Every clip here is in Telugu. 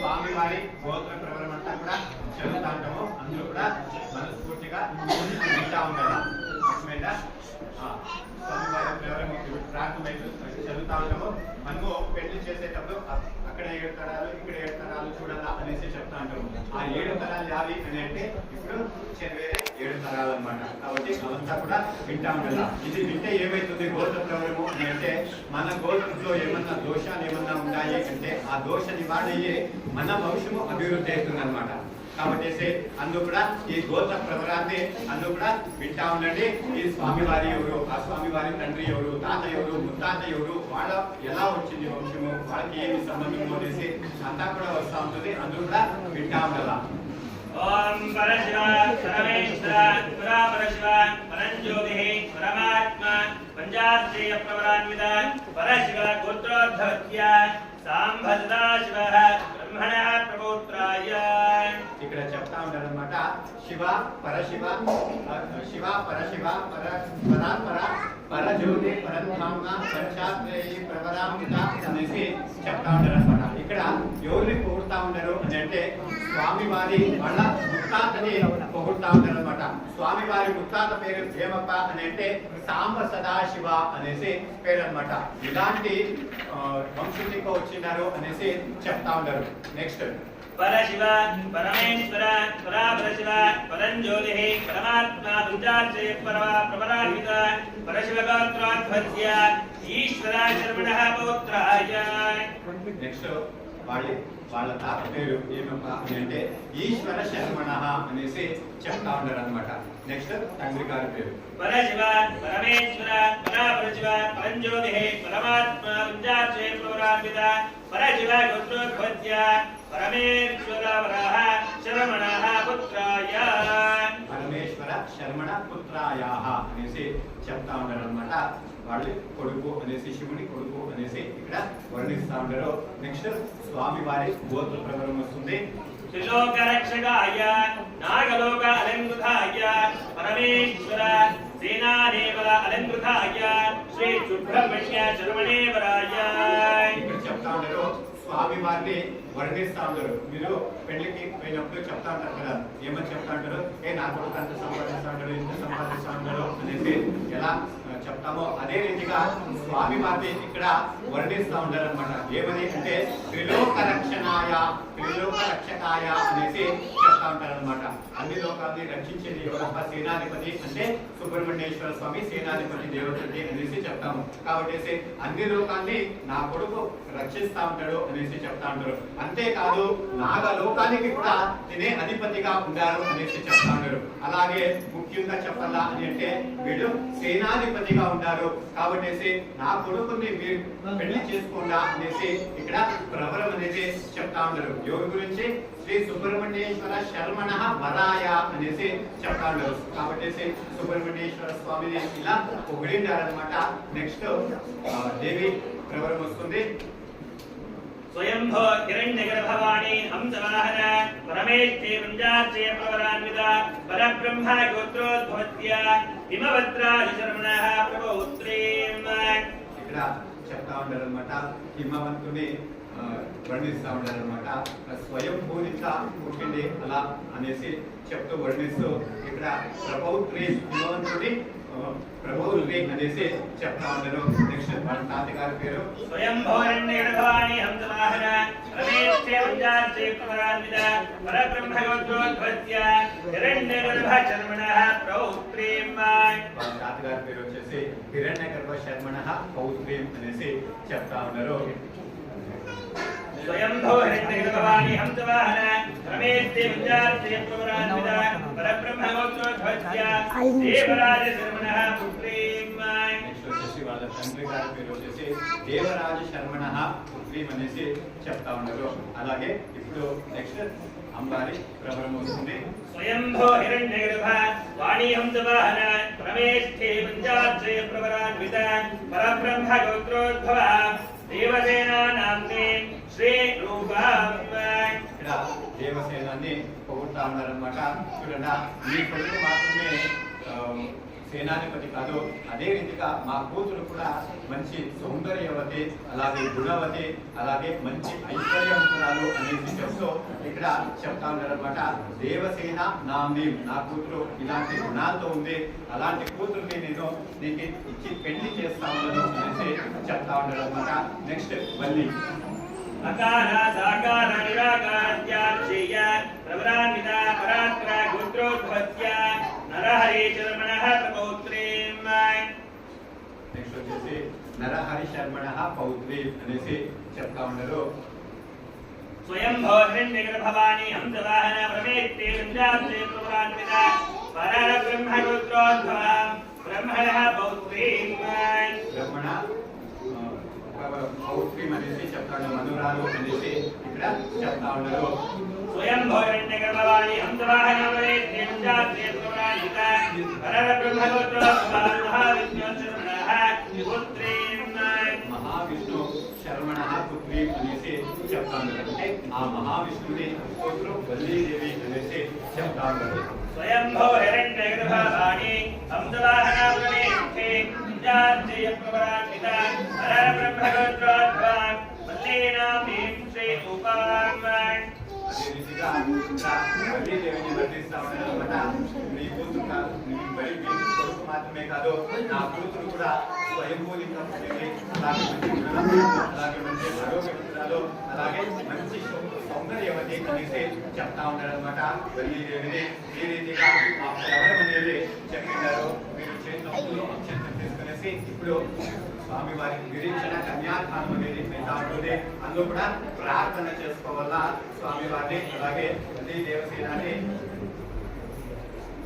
స్వామివారి గోత్ర ప్రవరం అంతా కూడా చదువుతా ఉంటాము. అందులో కూడా మనస్ఫూర్తిగా వింటా ఉండాలి. స్వామివారి ప్రవరం ప్రార్థన చదువుతా ఉంటాము. మనము పెళ్లి చేసేటప్పుడు అక్కడ 7 తరాలు ఇక్కడ 7 తరాలు చూడాలా అనేసి చెప్తా ఉంటాము. ఆ 7 తరాలు యావి అని అంటే ఇప్పుడు వేరే 7 తరాలు అనమాట. కాబట్టి అవంతా కూడా వింటా ఉండాలి. ఇది వింటే ఏమైతుంది గోత్ర ప్రవరము అని అంటే మన గోత్రంలో ఏమన్నా దోషాలు ఏమన్నా ఉన్నాయి అంటే ఆ దోష నివారణ అయ్యి మన వంశము అభివృద్ధి అవుతుంది అనమాట. కాబట్టి అందుకు కూడా ఈ గోత్ర ప్రవరాన్ని అందుకు కూడా వింటా ఉండండి. ఈ స్వామివారి ఎవరు, ఆ స్వామివారి తండ్రి ఎవరు, తాత ఎవరు, ముత్తాత ఎవరు, వాళ్ళ ఎలా వచ్చింది వంశము, వాళ్ళకి ఏమి సంబంధము అనేసి అంతా కూడా వస్తూ ఉంటుంది. అందుకు కూడా వింటా ఉండాలా. ఓం పరశివ పరమేశ్వర పరశివ పరంజ్యోతి పరమాత్మ పంచాశ్రేయ ప్రవరాన్విత పరశివ గోత్రోద్భవత్య సాంబ సదాశివ బ్రహ్మణ ప్రపౌత్రాయ. ఇక్కడ చెప్తా ఉంటారు అనమాట. శివ పరశివ శివ పరశివ పరాత్పర పరజ్యోతి పరధామ పంచాశ్రేయి ప్రవరాన్విత అనేసి చెప్తా ఉంటారు అనమాట. ఇక్కడ ఎవరిని పొగుడుతా ఉన్నారు అని అంటే స్వామివారి వాళ్ళ ముత్తాతని పొగుడుతా ఉంటారు అనమాట. స్వామివారి ముత్తాత పేరు భీమప్ప అని అంటే సాంబ సదాశివ అనేసి పేరు అనమాట. ఇలాంటి వంశునికో వచ్చినారు అనేసి చెప్తా ఉంటారు. నెక్స్ట్ పరశివ పరమేశ్వర పరశివ పరంజ్యోతి పరమాత్మ పంచాశ్రేయ ప్రవరాన్విత పరశివ గోత్రోద్భవత్య ఈశ్వర శర్మణ పౌత్రాయ. నెక్స్ట్ వాళ్ళ తాత పేరు ఏమప్ప అని అంటే ఈశ్వర శర్మణ అనేసి చెప్తా ఉంటారు అనమాట. నెక్స్ట్ తండ్రి గారి పేరు పరశివ పరమేశ్వర పరశివ పరంజ్యోతి పరమాత్మ పంచాశ్రేయ ప్రవరాన్విత పరశివ గోత్రోద్భవత్య పరమేశ్వర వరః శర్మణ పుత్రాయ. పరమేశ్వర శర్మణ పుత్రాయ అనేసి చెప్తా ఉంటారు అనమాట. వాళ్ళు కొడుకు అనేసి శివుని కొడుకు అనేసి ఇక్కడ వర్ణిస్తా ఉంటారు. నెక్స్ట్ స్వామివారి గోత్ర ప్రవరం వస్తుంది. త్రిలోక రక్షకాయ నాగలోక అలంకృతాయ పరమేశ్వర సేనాదేవల అలంకృతాయ శ్రీ సుబ్రహ్మణ్య శర్మణేవరాయ. ఇక్కడ చెప్తా ఉంటారు స్వామివారిని వర్ణిస్తా ఉంటారు. మీరు పెళ్లికి పోయినప్పుడు చెప్తా ఉంటారు కదా, ఏమని చెప్తా ఉంటారు, నా కొడుకు అంత సంపాదిస్తా ఉంటారు, ఇంత సంపాదిస్తా ఉంటారు అనేసి ఎలా చెప్తామో అదే రీతిగా స్వామి వారిని ఇక్కడ వర్ణిస్తూ ఉంటారు అనమాట. ఏమని అంటే త్రిలోక రక్షణాయ త్రిలోక రక్షకాయ అనేసి చెప్తా ఉంటారు అనమాట. అన్ని లోకాన్ని రక్షించేది ఎవరబ్బా? సేనాధిపతి అంటే సుబ్రహ్మణ్యేశ్వర స్వామి సేనాధిపతి దేవతది అనేసి చెప్తాము. కాబట్టి అన్ని లోకాన్ని నా కొడుకు రక్షిస్తా ఉంటాడు అనేసి చెప్తా ఉంటారు. అంతేకాదు నాగలోకానికి కూడా తినే అధిపతిగా ఉండారు అనేసి చెప్తా ఉంటారు. అలాగే ముఖ్యంగా చెప్పాలా అని అంటే వీడు సేనాధిపతిగా ఉంటారు. కాబట్టి నా కొడుకుని మీరు పెళ్లి చేసుకోండా అనేసి ఇక్కడ ప్రవరం అనేది చెప్తా ఉంటారు. ఎవరి గురించి? శ్రీ సుబ్రహ్మణ్యేశ్వర శర్మణ వరాయ అనేసి చెప్తా ఉంటారు. కాబట్టి సుబ్రహ్మణ్యేశ్వర స్వామిని ఇలా పొగిడిండారనమాట. నెక్స్ట్ దేవి ప్రవరం వస్తుంది. स्वयंभो हिरण्यगर्भवाणी हंसवाहन परमेष्ठे पंचाक्षे प्रवरान्वित परब्रह्म गोत्रोद्भवत्य हिमवत्राज शर्मणः प्रभौत्रीम्. ఇక్కడ చెప్తా ఉంటారన్నమాట. హిమవంతుని వర్ణిస్తా ఉంటారన్నమాట. స్వయంభూనిగా పుట్టింది అలా అనేసి చెప్తూ వర్ణిస్తూ ఇక్కడ ప్రభౌత్రి హిమవంతుడి ప్రభౌత్రి అనేసి చెప్తా ఉంటారు. నెక్స్ట్ వాళ్ళ తాతగారి పేరు స్వయంభోరణ్యగర్భవాణి హంసవాహన రమేష్ఠే పంచాక్షే ప్రవరాన్విత పరబ్రహ్మ గోత్రోద్భవత్య హిరణ్యగర్భ శర్మణః ప్రౌత్రీం. వాళ్ళ తాతగారి పేరు వచ్చేసి హిరణ్యగర్భ శర్మణః పౌత్రీం అనేసి చెప్తా ఉన్నారు. स्वयंभो हिरण्यगर्भवाणी हंसवाहन रमेष्ठे पंचाक्षे प्रवरान्वित परब्रह्म गोत्रोद्भवत्य देवराज शर्मणः पुत्रीं. నెక్స్ట్ వచ్చేసి వాళ్ళ తండ్రి గారి పేరు వచ్చేసి దేవరాజ శర్మణః పుత్రీం అనేసి చెప్తా ఉన్నారు. అలాగే ఇప్పుడు నెక్స్ట్ అంబారి ప్రవరం వస్తుంది. स्वयंभो हिरण्यगर्भ वाणी हंसवाहन रमेष्ठे पंचाक्षे प्रवरान्वित परब्रह्म गोत्रोद्भव देवसेना नाम्ने శ్రీ రూపం. ఇక్కడ దేవసేనాన్ని పొగుడుతా ఉన్నారనమాట. చూడండి, మీ కొడుకు మాత్రమే సేనాధిపతి కాదు, అదే రీతిగా మా కూతురు కూడా మంచి సౌందర్యవతి, అలాగే గుణవతి, అలాగే మంచి ఐశ్వర్యవంతురాలు అనేసి చెప్తూ ఇక్కడ చెప్తా ఉన్నారనమాట. దేవసేన నామ్ని, నా కూతురు ఇలాంటి గుణాలతో ఉంది, అలాంటి కూతురుని నేను నీకు ఇచ్చి పెళ్లి చేస్తా ఉన్నాను అనేసి చెప్తా ఉన్నారనమాట. నెక్స్ట్ వల్లి అకార సాకార నిరాకార్యాక్షేయ ప్రవరాన్విత పరాత్ర గోత్రోద్భవత్య నరహరి శర్మణః పౌత్రీం. నెక్స్ట్ వచ్చేసి నరహరి శర్మణః పౌత్రీ అనేసి చెప్తా ఉన్నారు. స్వయంభో హిరణ్యగర్భవాణి హంసవాహన ప్రమేష్ఠే పంచాక్షే ప్రవరాన్విత పరబ్రహ్మ గోత్రోద్భవ బ్రహ్మణః పౌత్రీం. బ్రహ్మణ పౌత్రీం అనేసి చెప్తాడు. మధురాలు అనేసి ఇక్కడ చెప్తా ఉన్నారు. స్వయంభో హిరణ్యగర్భవాణి హంసవాహన ప్రమేష్ఠే పంచాక్షే ప్రవరాన్విత పరబ్రహ్మ గోత్రోద్భవ మహావిష్ణు శర్మణః పుత్రీం. మహావిష్ణు శర్మణః పుత్రీం అనేసి చెప్తా ఉన్నారు. అంటే ఆ మహావిష్ణుని కూతురు వల్లీదేవి అనేసి చెప్తా ఉన్నారు. స్వయంభో హిరణ్యగర్భవాణి హంసవాహన ప్రమేష్ఠే పంచాక్షే ప్రవరాన్విత పరబ్రహ్మ గోత్రోద్భవ వల్లీనామ్ని శ్రీ రూపం. అదే రీతిగా వల్లీదేవిని వర్ణిస్తా ఉన్నారన్నమాట. నీ కూతురు కాదు, నీ బలి కొడుకు మాత్రమే కాదు, నా కూతురు కూడా స్వయంభూలింగా పుట్టింది, అలాగే మంచి గుణము, అలాగే మంచి ఆరోగ్యవంతురాలు, అలాగే మంచి సౌందర్యవతి అనేసి చెప్తా ఉన్నారనమాట. వల్లీదేవిని ఈ రీతిగా ఆ ప్రవరం అనేది చెప్పినారు. మీరు చేతులు అత్యంతం తీసుకునేసి ఇప్పుడు స్వామి వారికి విరించిన కన్యాదానం అనేది అవుతా ఉంటుంది. అందులో కూడా ప్రార్థన చేసుకోవాలా స్వామి వారిని, అలాగే వల్లి దేవసేనాన్ని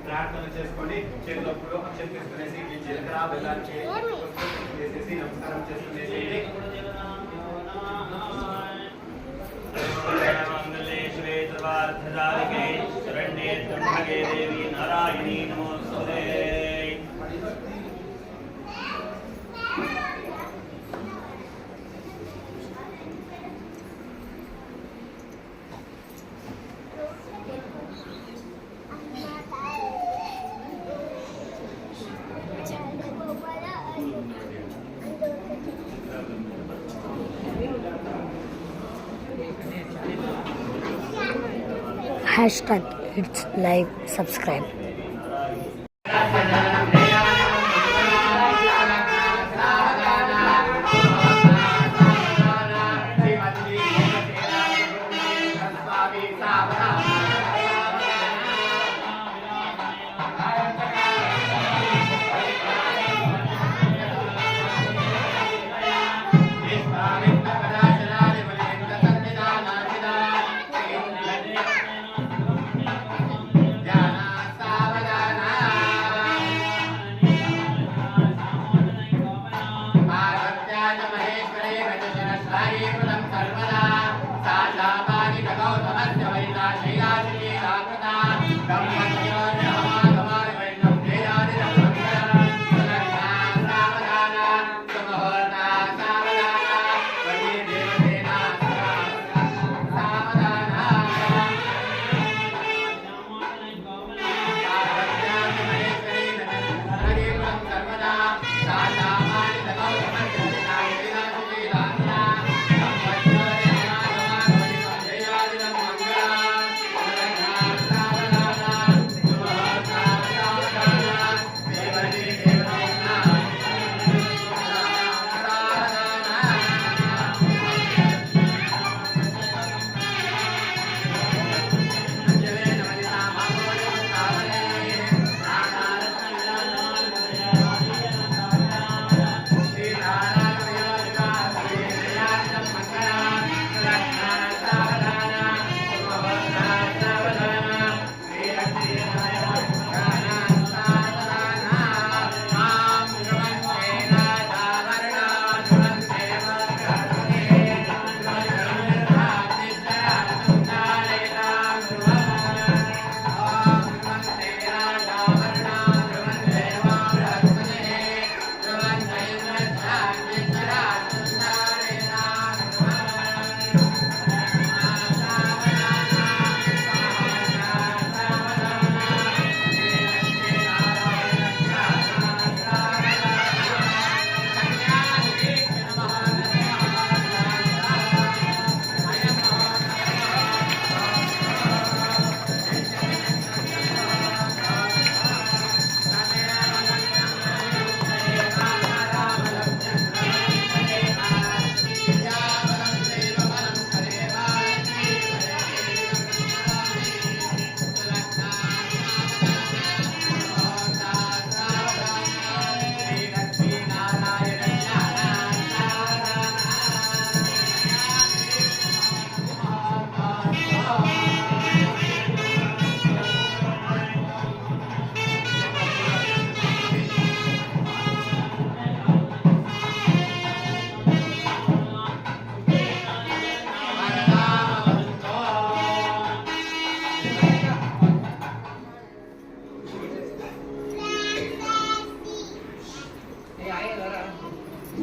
ప్రార్థన చేసుకొని చేతులప్పుడు అక్షం తీసుకునేసి ఈ జీలకర్ర బెల్లానికి వేసేసి నమస్కారం చేసుకునేసి శరణ్యే త్ర్యంబకే దేవి నారాయణీ నమోస్తుతే. #ItsLive subscribe.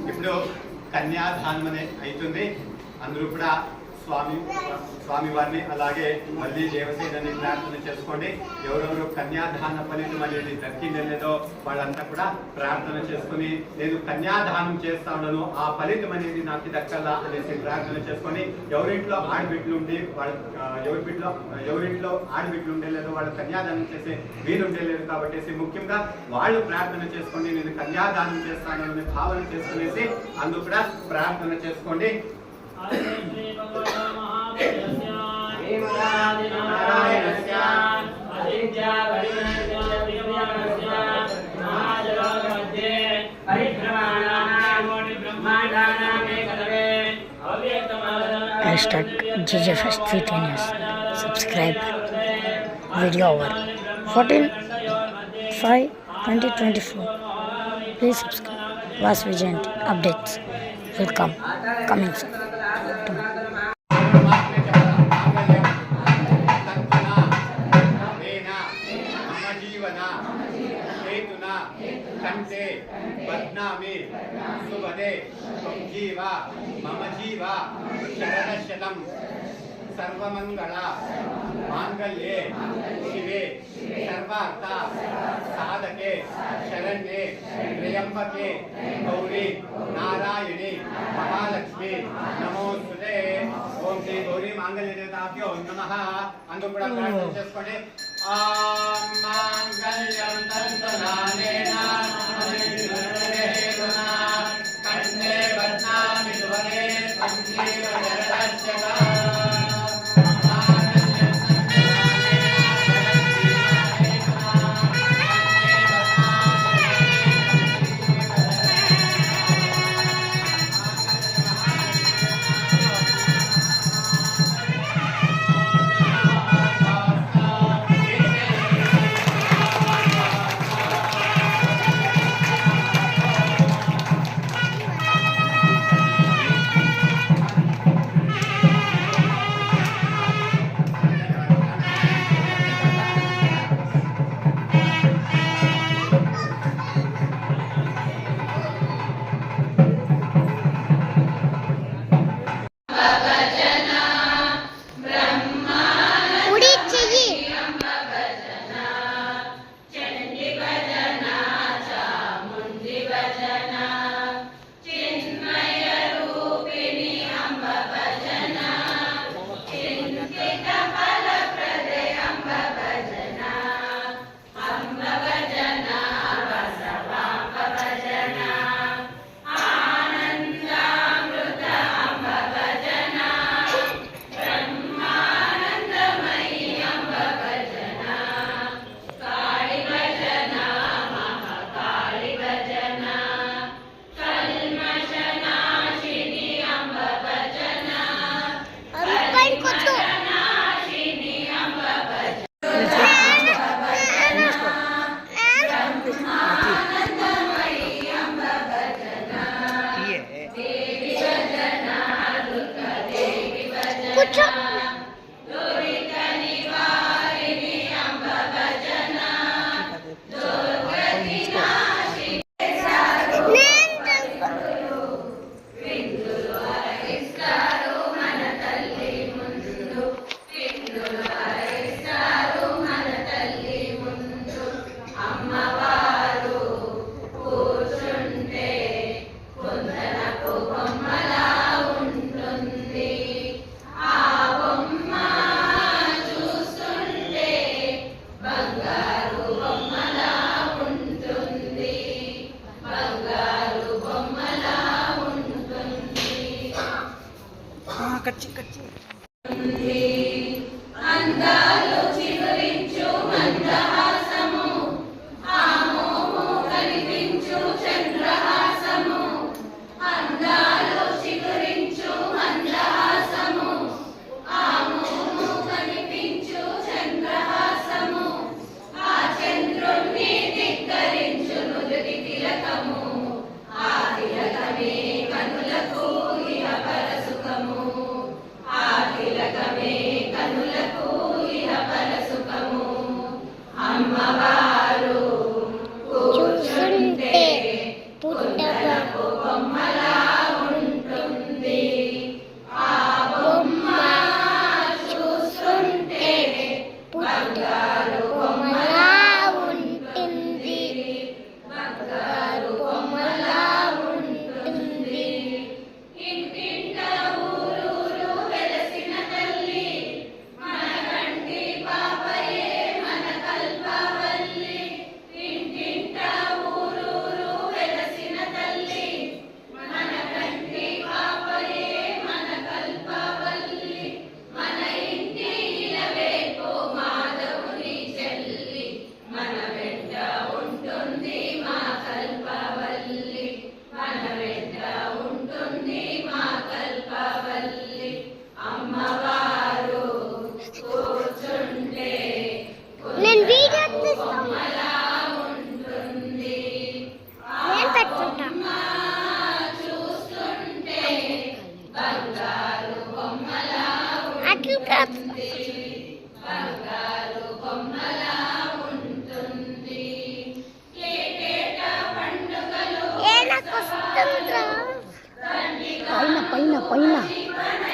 ఇప్పుడు కన్యాదానం అనే అవుతుంది. అందరూ కూడా స్వామి వారిని అలాగే మళ్ళీ దేవసేనని ప్రార్థన చేసుకోండి. ఎవరెవరు కన్యాదాన ఫలితం అనేది దక్కిందో వాళ్ళంతా కూడా ప్రార్థన చేసుకుని నేను కన్యాదానం చేస్తా ఉన్నాను, ఆ ఫలితం అనేది నాకు దక్కల్లా అనేసి ప్రార్థన చేసుకొని ఎవరింట్లో ఆడబిడ్డలు ఉండి ఎవరింట్లో ఆడబిడ్డలు ఉండేలేదు వాళ్ళు కన్యాదానం చేసే వీలు ఉండేలేదు కాబట్టి ముఖ్యంగా వాళ్ళు ప్రార్థన చేసుకోండి. నేను కన్యాదానం చేస్తాను అనే భావన చేసుకునేసి అందుకు కూడా ప్రార్థన చేసుకోండి. #GJFest310 years. Subscribe. Video over 14/5/2024. Please subscribe. Last Vijayant updates will come coming soon. కంటే బద్నామి సువదే జీవ మమ జీవ శరణశతం సర్వమంగళ మాంగళ్యే శివే సర్వార్థ సాధకే శరణ్యే త్ర్యంబకే గౌరీ నారాయణి మహాలక్ష్మి నమోస్తుతే. ఓం శ్రీ గౌరీ మాంగళ్య దేవతాభ్యో నమః. అందుకు కూడా ప్రార్థన చేసుకోండి. మాంగళ్యం తంతునానేన కంఠే బధ్నామి సువదే సంజీవ శరణశతం. చూస్తుంటే పుట్టపప్పు బొమ్మలా ఉంటుంది. ఆ బొమ్మ చూస్తుంటే బంగారు బొమ్మలా ఉంటుంది. బంగారు బొమ్మలా ఉంటుంది. ఇంటింట ఊరూరు వెలసిన తల్లి మన కంటి పాపయే మన కల్పవల్లి. ఇంటింట ఊరూరు వెలసిన తల్లి మన కంటి పాపయే మన కల్పవల్లి. మన ఇంటి ఇలవేల్పు మాధవుని చెల్లి మన వెంట ఉంటుంది మా కల్పవల్లి. మన వెంట ఉంటుంది మా కల్పవల్లి. అమ్మవారు కూర్చుంటే నేను వీడియో బొమ్మలా ఉంటుంది. నేను పెట్టుకుంటా. చూస్తుంటే బంగారు బొమ్మలా ఉంటుంది. బంగారు బొమ్మలా ఉంటుంది. ఏటేట పండుగలు పైన